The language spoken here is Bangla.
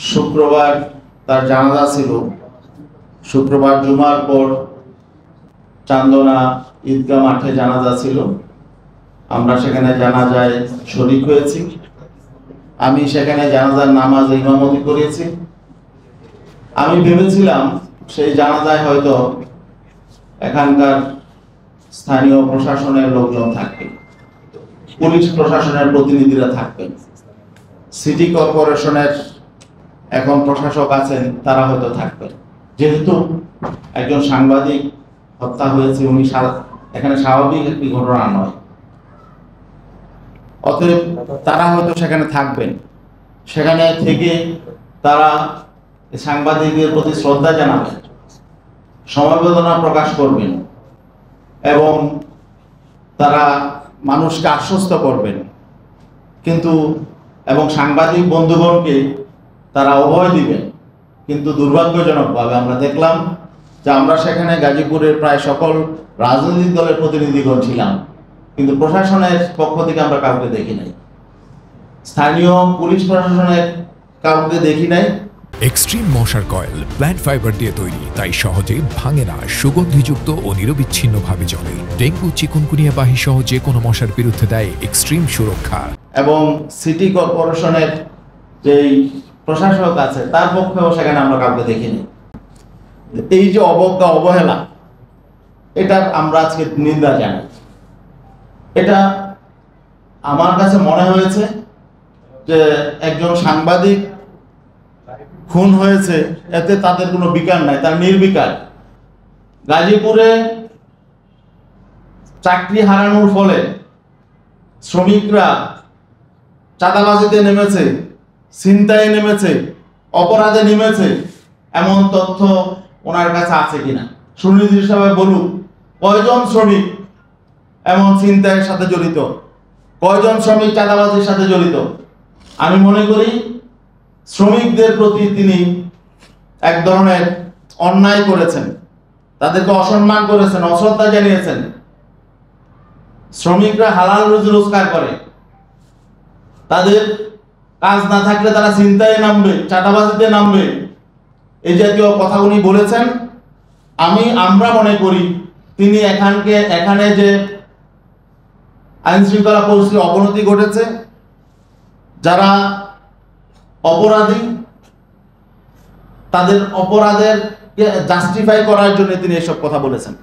শুক্রবার তার জানাজা ছিল। শুক্রবার জুমার পর চান্দনা ঈদগাহ মাঠে জানাজা ছিল। আমরা সেখানে জানাজায় শরীক হয়েছি। আমি সেখানে জানাজার নামাজ ইমামতি করেছি। আমি ভেবেছিলাম সেই জানাজায় হয়তো এখানকার স্থানীয় প্রশাসনের লোকজন থাকবে, পুলিশ প্রশাসনের প্রতিনিধিরা থাকবেন, সিটি কর্পোরেশনের এখন প্রশাসক আছেন তারা হয়তো থাকবেন। যেহেতু একজন সাংবাদিক হত্যা হয়েছে, উনি এখানে স্বাভাবিক একটি ঘটনা নয়, অতএব তারা হয়তো সেখানে থাকবেন। সেখানে থেকে তারা সাংবাদিকদের প্রতি শ্রদ্ধা জানাবেন, সমবেদনা প্রকাশ করবেন এবং তারা মানুষকে আশ্বস্ত করবেন, কিন্তু এবং সাংবাদিক বন্ধুগণকে তারা অভয় দিবেন। কিন্তু দুর্ভাগ্যজনকভাবে আমরা দেখলাম যে আমরা সেখানে গাজীপুরের প্রায় সকল রাজনৈতিক দলের প্রতিনিধিগণ ছিলাম, কিন্তু প্রশাসনের পক্ষ থেকে আমরা কাউকে দেখি নাই, স্থানীয় পুলিশ প্রশাসনের কাউকে দেখি নাই। এক্সট্রিম মশার কয়েল প্ল্যান্ট ফাইবার দিয়ে তৈরি, তাই সহজে ভাঙে না, সুগন্ধিযুক্ত ও নিরবিচ্ছিন্নভাবে জ্বলে। ডেঙ্গু, চিকুনগুনিয়া বাহি সহ যে কোনো মশার বিরুদ্ধে দেয় এক্সট্রিম সুরক্ষা। এবং সিটি কর্পোরেশনের যেই প্রশাসক আছে তার পক্ষেও সেখানে আমরা কাউকে দেখিনি। এই যে অবজ্ঞা, অবহেলা, এটার আমরা আজকে নিন্দা জানাই। এটা আমার কাছে মনে হয়েছে যে একজন সাংবাদিক খুন হয়েছে, এতে তাদের কোনো বিকার নাই, তার নির্বিকার। গাজীপুরে চাকরি হারানোর ফলে শ্রমিকরা চাঁদাবাজিতে নেমেছে, ছিনতাইয়ে নেমেছে, অপরাধে নেমেছে, এমন তথ্য ওনার কাছে আছে কিনা সুনির্দিষ্টভাবে বলুক। কয়জন শ্রমিক এমন ছিনতাইয়ের সাথে জড়িত, কয়জন শ্রমিক চাঁদাবাজির সাথে জড়িত? আমি মনে করি শ্রমিকদের প্রতি তিনি এক ধরনের অন্যায় করেছেন, তাদেরকে অসম্মান করেছেন, অশ্রদ্ধা জানিয়েছেন। শ্রমিকরা হালাল রুজি রোজগার করে, তাদের কাজ না থাকলে তারা ছিনতাইয়ে নামবে, চাঁদাবাজিতে নামবে, এই জাতীয় কথা উনি বলেছেন। আমরা মনে করি তিনি এখানে যে আইন শৃঙ্খলা পরিস্থিতির অবনতি ঘটেছে, যারা অপরাধী তাদের অপরাধের জাস্টিফাই করার জন্য তিনি এসব কথা বলেছেন।